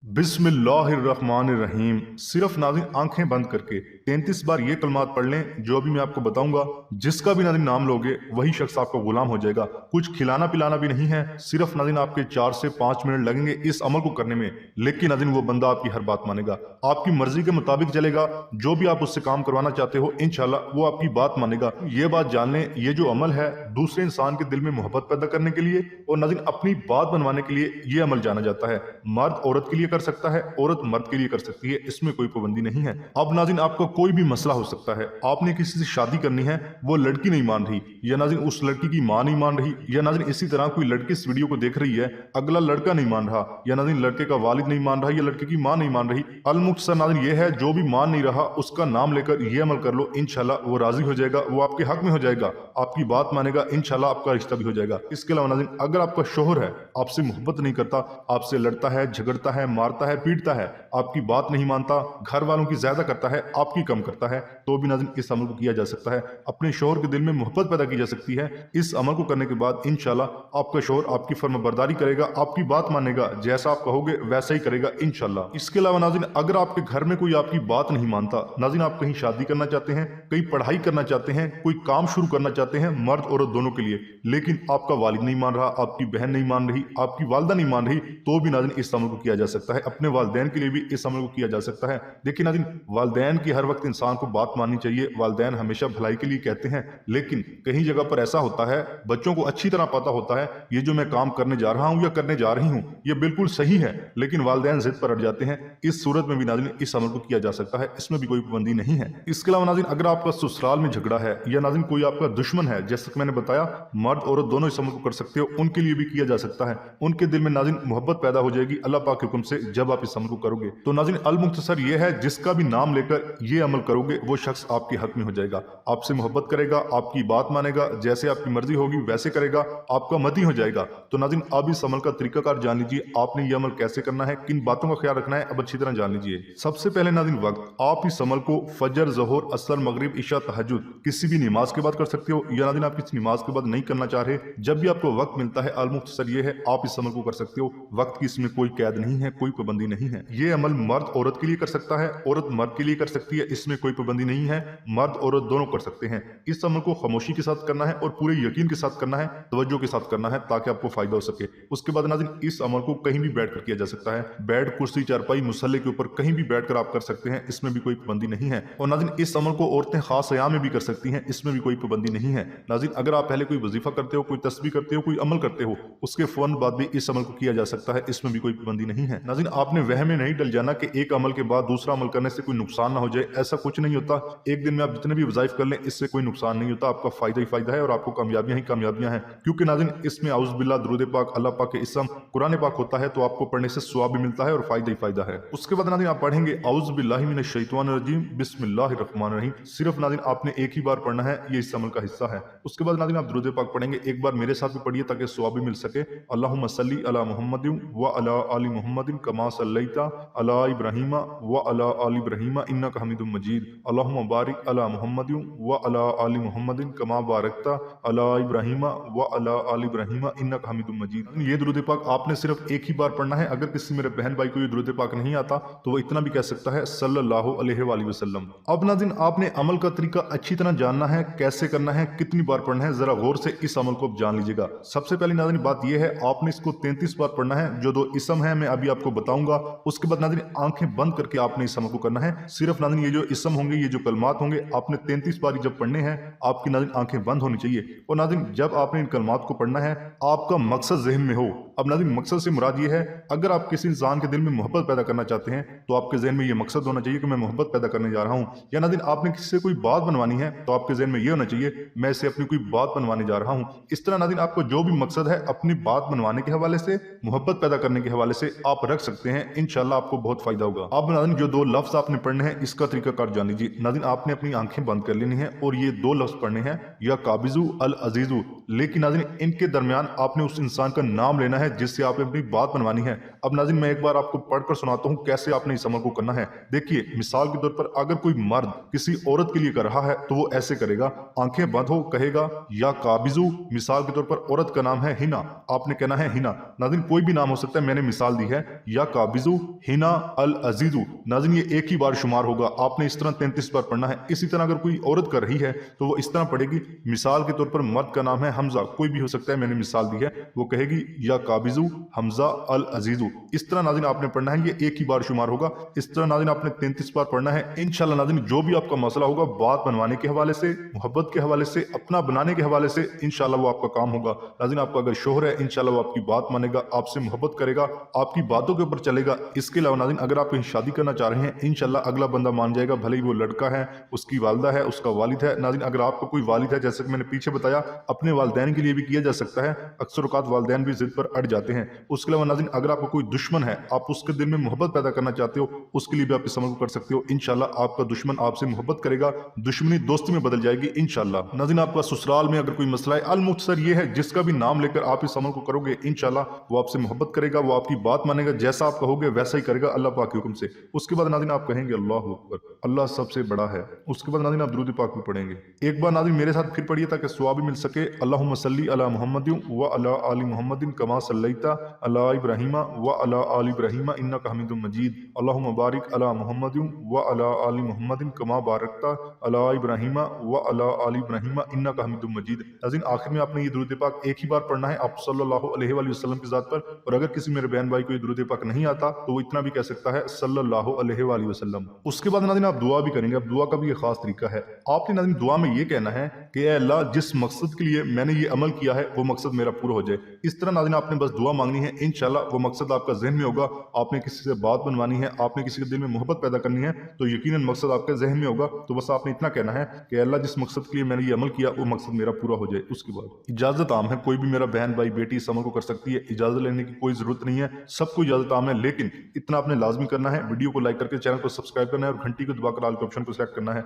बिस्मिल्लाहिर्रहमानिर्रहीम। सिर्फ नाज़रीन आंखें बंद करके 33 बार ये कलमात पढ़ लें जो अभी मैं आपको बताऊंगा। जिसका भी नाज़रीन नाम लोगे वही शख्स आपका गुलाम हो जाएगा। कुछ खिलाना पिलाना भी नहीं है, सिर्फ नाज़रीन आपके 4 से 5 मिनट लगेंगे इस अमल को करने में। लेकिन नाज़रीन वो बंदा आपकी हर बात मानेगा, आपकी मर्जी के मुताबिक चलेगा। जो भी आप उससे काम करवाना चाहते हो इंशाल्लाह वो आपकी बात मानेगा। ये बात जान लें, ये जो अमल है दूसरे इंसान के दिल में मोहब्बत पैदा करने के लिए और नाज़रीन अपनी बात बनवाने के लिए ये अमल जाना जाता है। मर्द औरत के लिए कर सकता है, औरत मर्द के लिए कर सकती है, इसमें कोई पाबंदी नहीं है। अब नाज़रीन आपका कोई भी मसला हो सकता है, आपने किसी से शादी करनी है, वो लड़की नहीं मान रही, या नाज़रीन उस लड़की की माँ नहीं मान रही, या नाज़रीन इसी तरह कोई लड़की इस वीडियो को देख रही है, अगला लड़का नहीं मान रहा, या नाज़रीन लड़के का वालिद नहीं मान रहा, या लड़के की माँ नहीं मान रही। अलमुख्तसर नाज़रीन ये है, जो भी मान नहीं रहा उसका नाम लेकर ये अमल कर लो, इंशाल्लाह वो राजी हो जाएगा, वो आपके हक में हो जाएगा, आपकी बात मानेगा, इंशाल्लाह आपका रिश्ता भी हो जाएगा। इसके अलावा नाज़रीन अगर आपका शोहर है, आपसे मोहब्बत नहीं करता, आपसे लड़ता है, झगड़ता है, मारता है, पीटता है, आपकी बात नहीं मानता, घर वालों की ज्यादा करता है, आपकी कम करता है, तो भी नाज़रीन इस अमल को किया जा सकता है। अपने शोहर के दिल में मोहब्बत पैदा की जा सकती है। इस अमल को करने के बाद इंशाल्लाह आपका शोहर आपकी फर्माबरदारी करेगा, आपकी बात मानेगा, जैसा आप कहोगे वैसा ही करेगा इंशाल्लाह। इसके अलावा नाज़रीन अगर आपके घर में कोई आपकी बात नहीं मानता, नाज़रीन आप कहीं शादी करना चाहते हैं, कहीं पढ़ाई करना चाहते हैं, कोई काम शुरू करना चाहते हैं, मर्द औरत दोनों के लिए, लेकिन आपका वालिद नहीं मान रहा, आपकी बहन नहीं मान रही, आपकी वालदा नहीं मान रही, तो भी नाज़रीन इस अमल को किया जा सकता है। अपने वालिदैन के लिए भी इस अमल को किया जा सकता है। देखिए नाज़रीन वालिदैन की हर वक्त इंसान को बात माननी चाहिए, वालिदैन हमेशा भलाई के लिए कहते हैं, लेकिन कहीं जगह पर ऐसा होता है, बच्चों को अच्छी तरह पता होता है ये जो मैं काम करने जा रहा हूँ या करने जा रही हूँ ये बिल्कुल सही है, लेकिन वालिदैन जिद पर अड़ जाते हैं। इस सूरत में भी नाज़रीन इस अमल को किया जा सकता है, इसमें भी कोई पाबंदी नहीं है। इसके अलावा नाज़रीन अगर आपका ससुराल में झगड़ा है या नाज़रीन कोई आपका दुश्मन है, जैसे कि मैंने बताया मर्द औरत दोनों इस अमल को कर सकते हो, उनके लिए भी किया जा सकता है। उनके दिल में नाज़रीन मोहब्बत पैदा हो जाएगी अल्लाह पाक के हुक्म से जब आप इस अमल को करोगे। तो नाज़रीन अल मुख्तसर ये है, जिसका भी नाम लेकर ये अमल करोगे वो शख्स आपके हक में हो जाएगा, आपसे मोहब्बत करेगा, आपकी बात मानेगा, जैसे आपकी मर्जी होगी वैसे करेगा, आपका मती हो जाएगा। तो नाज़रीन अब इस अमल का तरीकाकार जान लीजिए, आपने ये अमल कैसे करना है, किन बातों का ख्याल रखना है, अब अच्छी तरह जान लीजिए। सबसे पहले नाज़रीन वक्त, आप इस अमल को फजर, ज़ोहर, असर, मगरिब, इशा, तहज्जुद किसी भी नमाज के बाद कर सकते हो, या नाज़रीन आप किसी नमाज के बाद नहीं करना चाह रहे, जब भी आपको वक्त मिलता है, अल मुख्तसर ये है आप इस अमल को कर सकते हो। वक्त की इसमें कोई कैद नहीं है, कोई पाबंदी नहीं है। ये अमल मर्द औरत के लिए कर सकता है, औरत मर्द के लिए कर सकती है, इसमें कोई पाबंदी नहीं है, मर्द औरत दोनों कर सकते हैं। इस अमल को खामोशी के साथ करना है और पूरे यकीन के साथ करना है, तवज्जो के साथ करना है, ताकि आपको फायदा हो सके। उसके बाद नाज़रीन इस अमल को कहीं भी बैठकर किया जा सकता है, बेड, कुर्सी, चारपाई, मुसल्ले के ऊपर कहीं भी बैठकर आप कर सकते हैं, इसमें भी कोई पाबंदी नहीं है। और नाज़रीन इस अमल को औरतें खास अयाम में भी कर सकती हैं, इसमें भी कोई पाबंदी नहीं है। नाज़रीन अगर आप पहले कोई वजीफा करते हो, कोई तस्बीह करते हो, कोई अमल करते हो, उसके फौरन बाद भी इस अमल को किया जा सकता है, इसमें भी कोई पाबंदी नहीं है। नाज़रीन आपने वहम में नहीं डल जाना कि एक अमल के बाद दूसरा अमल करने से कोई नुकसान ना हो जाए, ऐसा कुछ नहीं होता। एक दिन में आप जितने भी वज़ाइफ कर लें इससे कोई नुकसान नहीं होता, आपका फायदा ही फायदा है और आपको कामयाबियां ही कामयाबियां हैं। क्योंकि नाज़रीन इसमें औज़ बिल्लाह, दुरूद पाक, अल्लाह पाक के इसम, कुरान पाक होता है, तो आपको पढ़ने से सवाब भी मिलता है और फायदा ही फायदा है। उसके बाद नाज़रीन आप पढ़ेंगे औज़ बिल्लाहि मिनश शैतानिर रजीम, बिस्मिल्लाहिर रहमानिर रहीम। सिर्फ नाज़रीन आपने एक ही बार पढ़ना है, ये इस अमल का हिस्सा है। उसके बाद नाज़रीन आप दुरूद पाक पढ़ेंगे, एक बार मेरे साथ भी पढ़िए ताकि सवाब भी मिल सके। अल्लाहुम्मा सल्ली अला मुहम्मदिन व अला आलि मुहम्मदिन कमा सल्लैता अला इब्राहीम व अला आलि इब्राहीम इन्नका हमीदुम मजीद। अल्लाहुम्मा बारिक अला मुहम्मदिन व अला आलि मुहम्मदिन कमा बारकता अला इब्राहीम व अला आलि इब्राहीम इन्नका हमीदुम मजीद। ये दुरूद पाक आपने सिर्फ एक ही बार पढ़ना है। अगर किसी मेरे बहन भाई को ये दुरूद पाक नहीं आता तो वो इतना भी कह सकता है सल्लल्लाहु अलैहि वसल्लम। अब नाज़रीन आपने अमल का तरीका अच्छी तरह जानना है, कैसे करना है, कितनी बार पढ़ना है, जरा गौर से इस अमल को जान लीजिएगा। सबसे पहले नाज़रीन बात यह है, आपने इसको 33 बार पढ़ना है, जो 2 इसम है मैं अभी आपको बताऊंगा। उसके बाद नाज़रीन आंखें बंद करके आपने इस अमल को करना है। सिर्फ नाज़रीन ये जो इसम होंगे, ये जो कलमात होंगे, आपने 33 बार जब पढ़ने हैं, आपकी नाज़रीन आंखें बंद होनी चाहिए। और नाज़रीन जब आपने इन कलमात को पढ़ना है, आपका मकसद ज़हन में हो। अब नाज़रीन मकसद से मुराद ये है, अगर आप किसी इंसान के दिल में मोहब्बत पैदा करना चाहते हैं तो आपके ज़हन में ये मकसद होना चाहिए कि मैं मोहब्बत पैदा करने जा रहा हूँ। या नाज़रीन आपने किसी से कोई बात बनवानी है तो आपके ज़हन में ये होना चाहिए मैं इससे अपनी कोई बात बनवाने जा रहा हूँ। इस तरह नाज़रीन आपको जो भी मकसद है अपनी बात बनवाने के हवाले से, मोहब्बत पैदा करने के हवाले से आप रख सकते हैं, इंशाल्लाह आपको बहुत फायदा होगा। अब नाज़रीन जो 2 लफ्ज़ आपने पढ़ने हैं इसका तरीकाकार जान लीजिए। नाज़रीन आपने अपनी आंखें बंद कर लेनी है और ये 2 लफ्ज़ पढ़ने हैं, या काबिजू अल अजीजू। लेकिन नाज़रीन इनके दरमियान आपने उस इंसान का नाम लेना है जिससे आपने अपनी बात बनवानी है। अब नाज़रीन मैं एक बार आपको पढ़कर सुनाता हूँ कैसे आपने इस अमल को करना है। देखिए, मिसाल के तौर पर अगर कोई मर्द किसी औरत के लिए कर रहा है तो वो ऐसे करेगा, आंखें बंद हो कहेगा या काबिजू। मिसाल के तौर पर औरत का नाम है हिना, आपने कहना है हिना। नाज़रीन कोई भी नाम हो सकता है, मैंने मिसाल दी है, या काबिजू हिना अल अजीजू। नाज़रीन ये एक ही बार शुमार होगा, आपने इस तरह 33 बार पढ़ना है। इसी तरह अगर कोई औरत कर रही है तो वो इस तरह पढ़ेगी, मिसाल के तौर पर मर्द का नाम है हमजा, कोई भी हो सकता है, मैंने मिसाल दी है, वो कहेगी या काबिजू हमजा अल अजीजू। इस तरह नाज़रीन आपने पढ़ना है, ये एक ही बार शुमार होगा। इस तरह नाज़रीन आपने 33 बार पढ़ना है। इंशाल्लाह नाज़रीन जो भी आपका मसला होगा, बात बनवाने के हवाले से, मोहब्बत के हवाले से, अपना बनाने के हवाले से, इंशाल्लाह वो आपका काम होगा। नाज़रीन आपका अगर शोहर है, इंशाल्लाह वो आपकी बात मानेगा, आपसे मोहब्बत करेगा, आपकी बातों के ऊपर चलेगा। इसके अलावा नाज़रीन अगर आप कहीं शादी करना चाह रहे हैं, इंशाल्लाह अगला बंदा मान जाएगा, भले ही वो लड़का है, उसकी वालदा है, उसका वालिद है। नाज़रीन अगर आपको कोई वालिद है, जैसे कि मैंने पीछे बताया, अपने वालिदैन के लिए भी किया जा सकता है। अक्सर औक़ात वालिदैन भी जिद पर अड़ जाते हैं। उसके अलावा नाज़रीन अगर आपको कोई दुश्मन है, आप उसके दिल में मोहब्बत पैदा करना चाहते हो, उसके लिए भी आप इस अमल को कर सकते हो। इंशाल्लाह आपका दुश्मन आपसे मोहब्बत करेगा, दुश्मनी दोस्ती में बदल जाएगी इंशाल्लाह। नाज़रीन आपका ससुराल में अगर कोई मसला है, अल-मुख्तसर ये है, जिसका भी नाम लेकर आप इस अमल को करोगे, इंशाल्लाह वो आपसे मोहब्बत करेगा, वो आपकी बात मानेगा, जैसा आप कहोगे वैसा ही करेगा अल्लाह पाक के हुक्म से। उसके बाद नाज़रीन आप कहेंगे अल्लाहु अकबर, अल्लाह सबसे बड़ा है। उसके बाद नाज़रीन आप दुरूद पाक भी पढ़ेंगे। एक बार नाज़रीन मेरे साथ फिर पढ़िए ताकि सवाब भी मिल सके। अल्लाहुम्मा सल्ली अला मुहम्मदिन व अला आलि मुहम्मदिन कमा सल्लैता अला इब्राहीम व अला आलि इब्राहीम इन्नका हमीदुम मजीद। अल्लाहुम्मा बारिक अला मुहम्मदिन व अला आलि मुहम्मदिन कमा बारकता अला इब्राहीम व अला आलि इब्राहीम इन्नका हमीदुम मजीद। नाज़रीन आखिर में आपने ये दुरूद पाक एक ही बार पढ़ना है, आप सल्लल्लाहु अलैहि वसल्लम की ज़ात पर। और अगर किसी मेरे बहन भाई को ये दुरूद पाक नहीं आता तो वो इतना भी कह सकता है सल्लल्लाहु अलैहि वसल्लम। उसके बाद नाज़रीन आप दुआ भी करेंगे। अब दुआ का भी एक खास तरीका है। आपने नाज़रीन दुआ में ये कहना है कि ऐ अल्लाह, जिस मकसद के लिए मैंने ये अमल किया है वो मकसद मेरा पूरा हो जाए। इस तरह नाज़रीन आपने बस दुआ मांगनी है, इंशाल्लाह वो मकसद आपका जहन में होगा। आपने किसी से बात बनवानी है, आपने किसी के दिल में मोहब्बत पैदा करनी है, तो यकीनन मकसद आपके जहन में होगा। तो बस आपने इतना कहना है कि अल्लाह, जिस मकसद के लिए मैंने ये अमल किया वो मकसद मेरा पूरा हो जाए। उसके बाद इजाजत आम है, कोई भी मेरा बहन भाई बेटी इस अमल को कर सकती है, इजाजत लेने की कोई जरूरत नहीं है, सबको इजाजत आम है। लेकिन इतना आपने लाजमी करना है, वीडियो को लाइक करके चैनल को सब्सक्राइब करना है और घंटी को दबाकर ऑल के ऑप्शन को सिलेक्ट करना है।